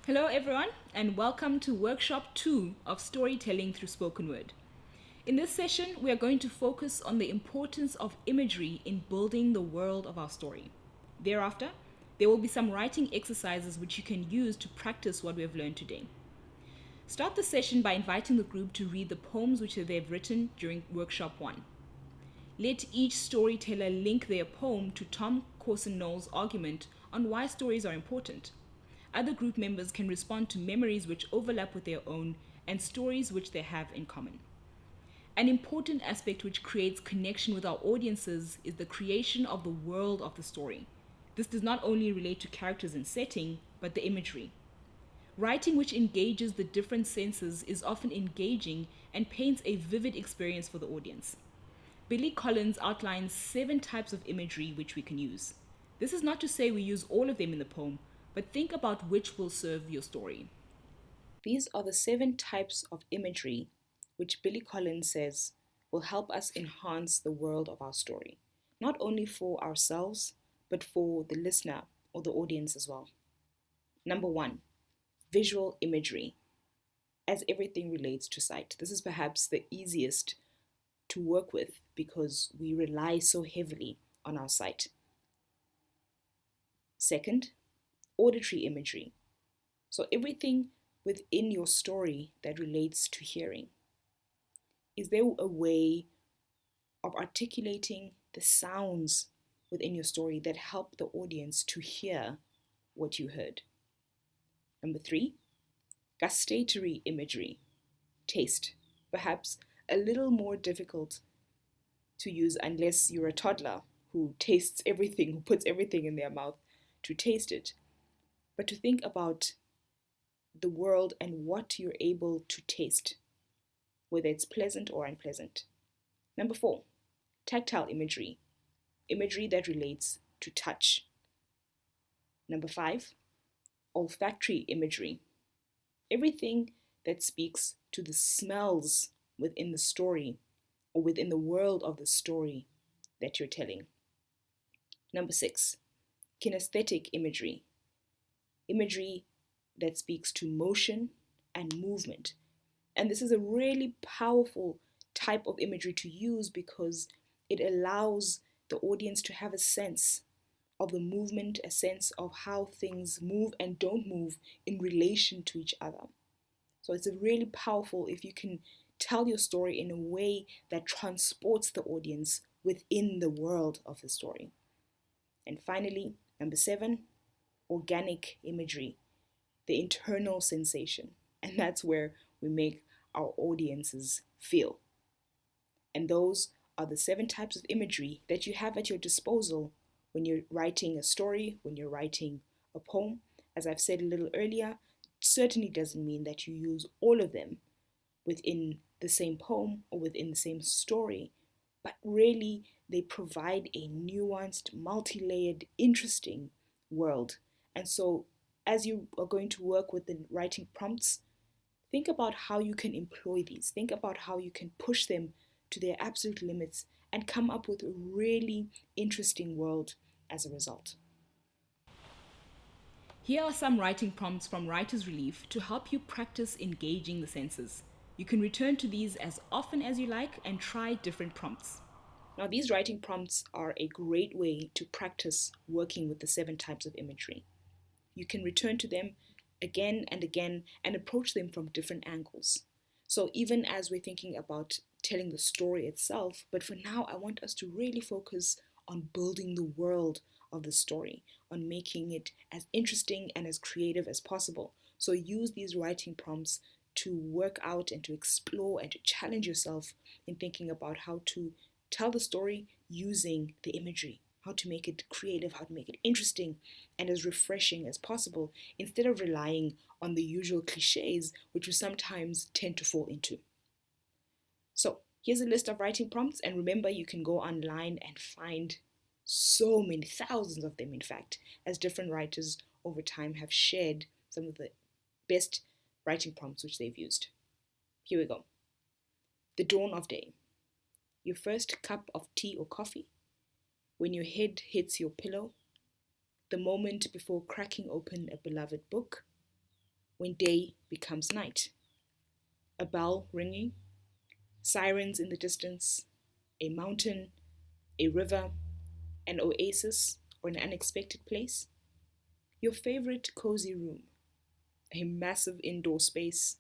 Hello, everyone, and welcome to Workshop 2 of Storytelling Through Spoken Word. In this session, we are going to focus on the importance of imagery in building the world of our story. Thereafter, there will be some writing exercises which you can use to practice what we have learned today. Start the session by inviting the group to read the poems which they have written during Workshop 1. Let each storyteller link their poem to Tom Corson Knowles' argument on why stories are important. Other group members can respond to memories which overlap with their own and stories which they have in common. An important aspect which creates connection with our audiences is the creation of the world of the story. This does not only relate to characters and setting, but the imagery. Writing which engages the different senses is often engaging and paints a vivid experience for the audience. Billy Collins outlines 7 types of imagery which we can use. This is not to say we use all of them in the poem, but think about which will serve your story. These are the 7 types of imagery which Billy Collins says will help us enhance the world of our story, not only for ourselves, but for the listener or the audience as well. Number 1, visual imagery. As everything relates to sight, this is perhaps the easiest to work with because we rely so heavily on our sight. Second, auditory imagery. So everything within your story that relates to hearing. Is there a way of articulating the sounds within your story that help the audience to hear what you heard? Number 3, gustatory imagery. Taste. Perhaps a little more difficult to use unless you're a toddler who tastes everything, who puts everything in their mouth to taste it. But to think about the world and what you're able to taste, whether it's pleasant or unpleasant. Number 4, tactile imagery. Imagery that relates to touch. Number 5, olfactory imagery. Everything that speaks to the smells within the story or within the world of the story that you're telling. Number 6, kinesthetic imagery. Imagery that speaks to motion and movement. And this is a really powerful type of imagery to use because it allows the audience to have a sense of the movement, a sense of how things move and don't move in relation to each other. So it's a really powerful if you can tell your story in a way that transports the audience within the world of the story. And finally, number 7, organic imagery, the internal sensation. And that's where we make our audiences feel. And those are the 7 types of imagery that you have at your disposal when you're writing a story, when you're writing a poem. As I've said a little earlier, it certainly doesn't mean that you use all of them within the same poem or within the same story, but really they provide a nuanced, multi-layered, interesting world. And so as you are going to work with the writing prompts, think about how you can employ these. Think about how you can push them to their absolute limits and come up with a really interesting world as a result. Here are some writing prompts from Writer's Relief to help you practice engaging the senses. You can return to these as often as you like and try different prompts. Now, these writing prompts are a great way to practice working with the 7 types of imagery. You can return to them again and again and approach them from different angles. So even as we're thinking about telling the story itself, but for now I want us to really focus on building the world of the story, on making it as interesting and as creative as possible. So use these writing prompts to work out and to explore and to challenge yourself in thinking about how to tell the story using the imagery, how to make it creative, how to make it interesting and as refreshing as possible instead of relying on the usual cliches which we sometimes tend to fall into. So here's a list of writing prompts, and remember you can go online and find so many, thousands of them in fact, as different writers over time have shared some of the best writing prompts which they've used. Here we go. The dawn of day. Your first cup of tea or coffee, when your head hits your pillow, the moment before cracking open a beloved book, when day becomes night. A bell ringing, sirens in the distance, a mountain, a river, an oasis, or an unexpected place. Your favorite cozy room, a massive indoor space,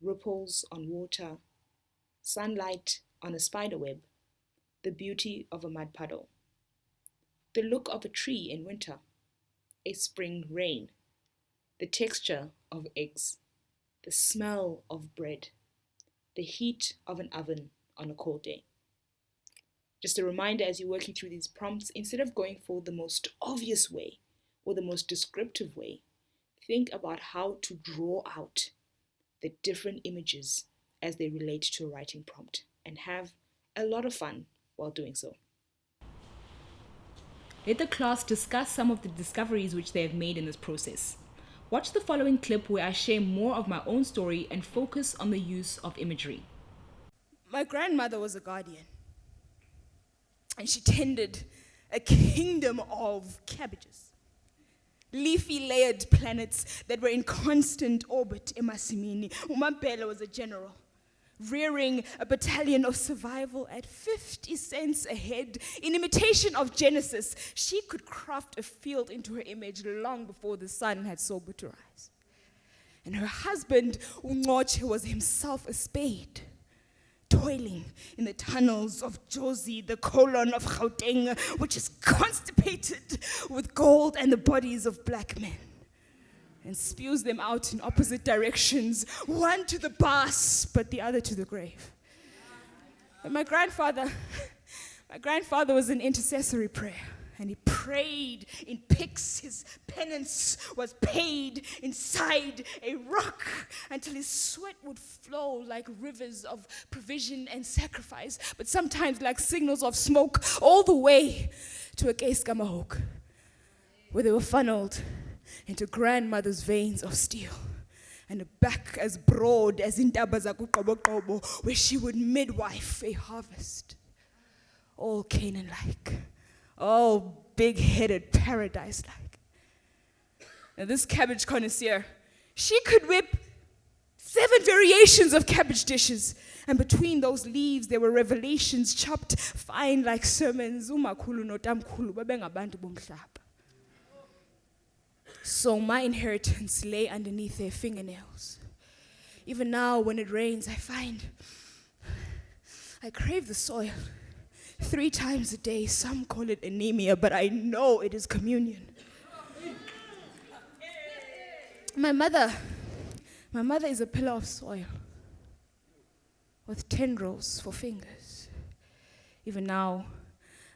ripples on water, sunlight on a spider web, the beauty of a mud puddle, the look of a tree in winter, a spring rain, the texture of eggs, the smell of bread, the heat of an oven on a cold day. Just a reminder as you're working through these prompts, instead of going for the most obvious way or the most descriptive way, think about how to draw out the different images as they relate to a writing prompt and have a lot of fun while doing so. Let the class discuss some of the discoveries which they have made in this process. Watch the following clip where I share more of my own story and focus on the use of imagery. My grandmother was a guardian, and she tended a kingdom of cabbages, leafy layered planets that were in constant orbit. Emasimini, Umabela was a general, rearing a battalion of survival at 50 cents a head. In imitation of Genesis, she could craft a field into her image long before the sun had sobered to rise. And her husband, Ungoche, was himself a spade, toiling in the tunnels of Jozi, the colon of Gauteng, which is constipated with gold and the bodies of black men, and spews them out in opposite directions, one to the bus, but the other to the grave. And my grandfather was an intercessory prayer, and he prayed in pics. His penance was paid inside a rock until his sweat would flow like rivers of provision and sacrifice, but sometimes like signals of smoke, all the way to a case Kamahok, where they were funneled into grandmother's veins of steel and a back as broad as in Dabazakukobokobo, where she would midwife a harvest, all Canaan-like, all big-headed, paradise-like. Now this cabbage connoisseur, she could whip 7 variations of cabbage dishes, and between those leaves there were revelations chopped fine like sermons. Umakhulu notamkhulu babengabantu bomhlaba. So my inheritance lay underneath their fingernails. Even now, when it rains, I crave the soil 3 times a day. Some call it anemia, but I know it is communion. My mother is a pillar of soil with tendrils for fingers. Even now,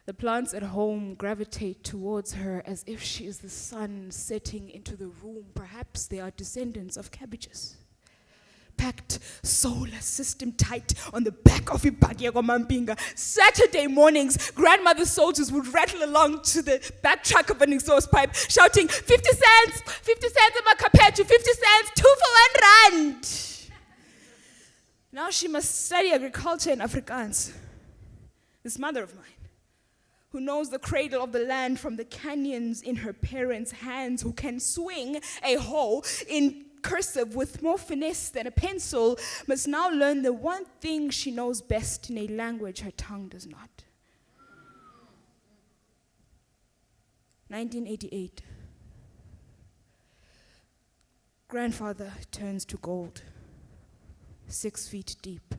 the plants at home gravitate towards her as if she is the sun setting into the room. Perhaps they are descendants of cabbages, packed solar system tight on the back of Ibadiago Mampinga. Saturday mornings, grandmother's soldiers would rattle along to the back track of an exhaust pipe, shouting, 50 cents, 50 cents in my capechu, 50 cents, 2 for 1 rand. Now she must study agriculture in Afrikaans. This mother of mine, who knows the cradle of the land from the canyons in her parents' hands, who can swing a hoe in cursive with more finesse than a pencil, must now learn the one thing she knows best in a language her tongue does not. 1988. Grandfather turns to gold, 6 feet deep.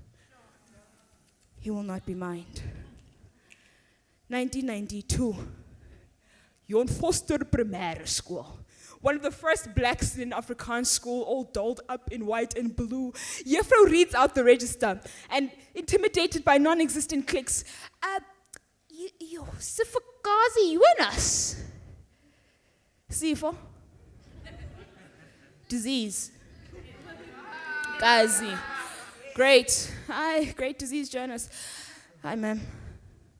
He will not be mined. 1992, Jon Foster Primaire School. One of the first blacks in Afrikaans school, all dolled up in white and blue. Juffrou reads out the register, and intimidated by non-existent clicks, Siphokazi Jonas. Sipho. Disease. Kazi. Great. Hi, great disease, Jonas. Hi, ma'am.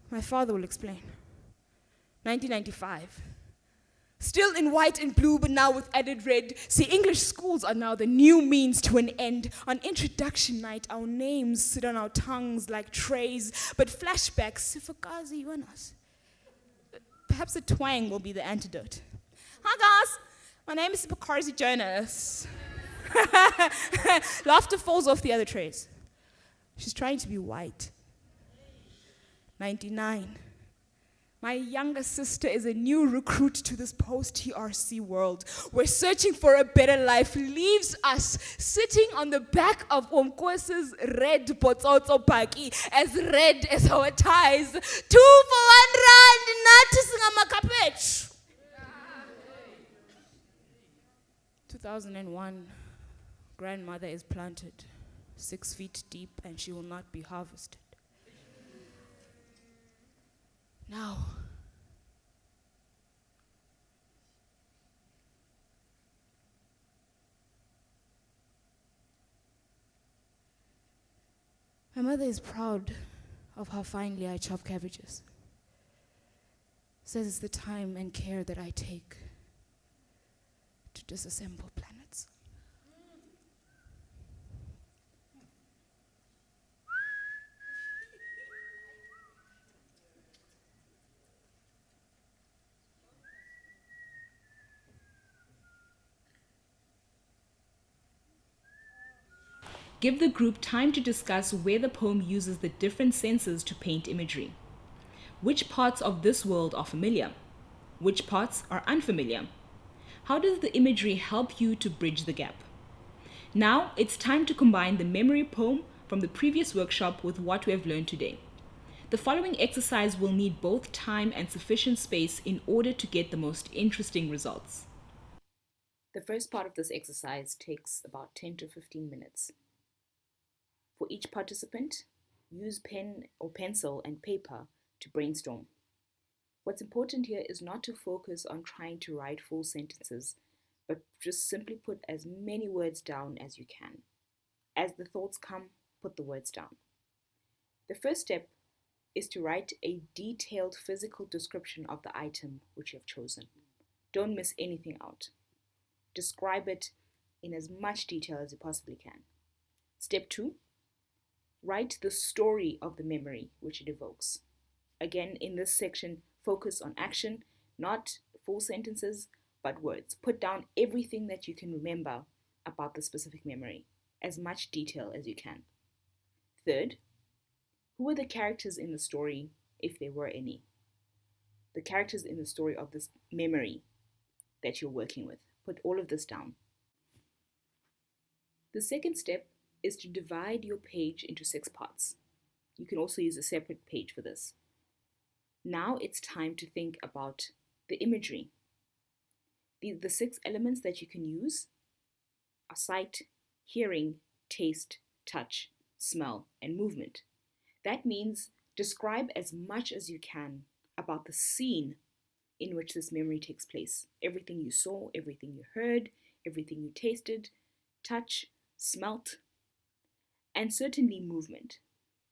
My father will explain. 1995. Still in white and blue, but now with added red. See, English schools are now the new means to an end. On introduction night, our names sit on our tongues like trays, but flashbacks, Siphokazi Jonas. Perhaps a twang will be the antidote. Hi guys, my name is Siphokazi Jonas. Laughter falls off the other trays. She's trying to be white. 99. My younger sister is a new recruit to this post-TRC world where searching for a better life leaves us sitting on the back of Omkosi's red botsotso baki, as red as our ties. 2 for 1 rand, nathi singamakapech. 2001, grandmother is planted 6 feet deep and she will not be harvested. Now, my mother is proud of how finely I chop cabbages. Says it's the time and care that I take to disassemble planets. Give the group time to discuss where the poem uses the different senses to paint imagery. Which parts of this world are familiar? Which parts are unfamiliar? How does the imagery help you to bridge the gap? Now it's time to combine the memory poem from the previous workshop with what we have learned today. The following exercise will need both time and sufficient space in order to get the most interesting results. The first part of this exercise takes about 10 to 15 minutes. For each participant, use pen or pencil and paper to brainstorm. What's important here is not to focus on trying to write full sentences, but just simply put as many words down as you can. As the thoughts come, put the words down. The first step is to write a detailed physical description of the item which you have chosen. Don't miss anything out. Describe it in as much detail as you possibly can. Step 2. Write the story of the memory which it evokes. Again, in this section, focus on action, not full sentences, but words. Put down everything that you can remember about the specific memory, as much detail as you can. Third, who are the characters in the story, if there were any? The characters in the story of this memory that you're working with. Put all of this down. The second step is to divide your page into 6 parts. You can also use a separate page for this. Now it's time to think about the imagery. The 6 elements that you can use are sight, hearing, taste, touch, smell, and movement. That means describe as much as you can about the scene in which this memory takes place. Everything you saw, everything you heard, everything you tasted, touch, smelt, and certainly movement.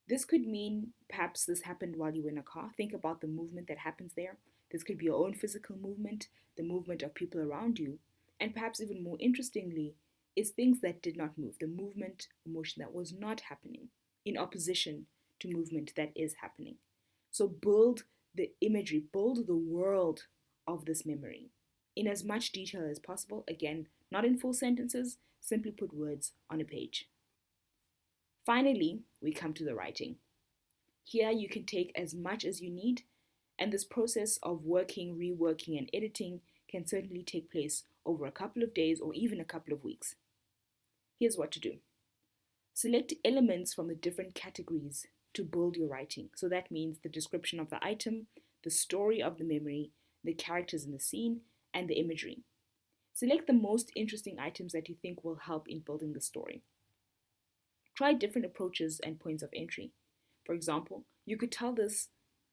This could mean perhaps this happened while you were in a car. Think about the movement that happens there. This could be your own physical movement, the movement of people around you, and perhaps even more interestingly is things that did not move, the movement or motion that was not happening in opposition to movement that is happening. So build the imagery, build the world of this memory in as much detail as possible. Again, not in full sentences, simply put words on a page. Finally, we come to the writing. Here you can take as much as you need, and this process of working, reworking, and editing can certainly take place over a couple of days or even a couple of weeks. Here's what to do. Select elements from the different categories to build your writing. So that means the description of the item, the story of the memory, the characters in the scene, and the imagery. Select the most interesting items that you think will help in building the story. Try different approaches and points of entry. For example, you could tell this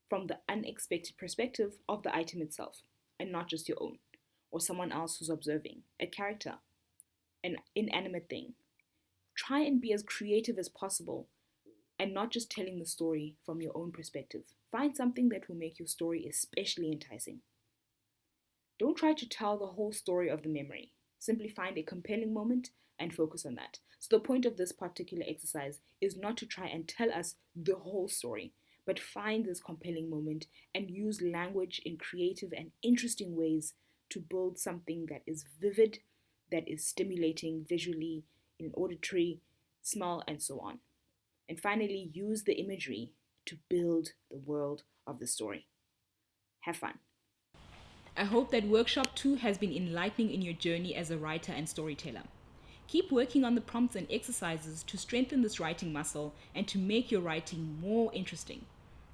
from the unexpected perspective of the item itself, and not just your own, or someone else who's observing, a character, an inanimate thing. Try and be as creative as possible, and not just telling the story from your own perspective. Find something that will make your story especially enticing. Don't try to tell the whole story of the memory. Simply find a compelling moment and focus on that. So the point of this particular exercise is not to try and tell us the whole story, but find this compelling moment and use language in creative and interesting ways to build something that is vivid, that is stimulating visually, in auditory, smell, and so on. And finally, use the imagery to build the world of the story. Have fun. I hope that workshop 2 has been enlightening in your journey as a writer and storyteller. Keep working on the prompts and exercises to strengthen this writing muscle and to make your writing more interesting.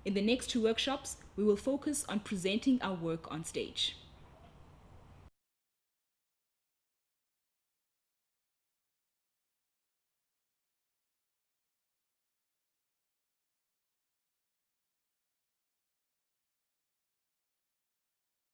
In the next 2 workshops, we will focus on presenting our work on stage.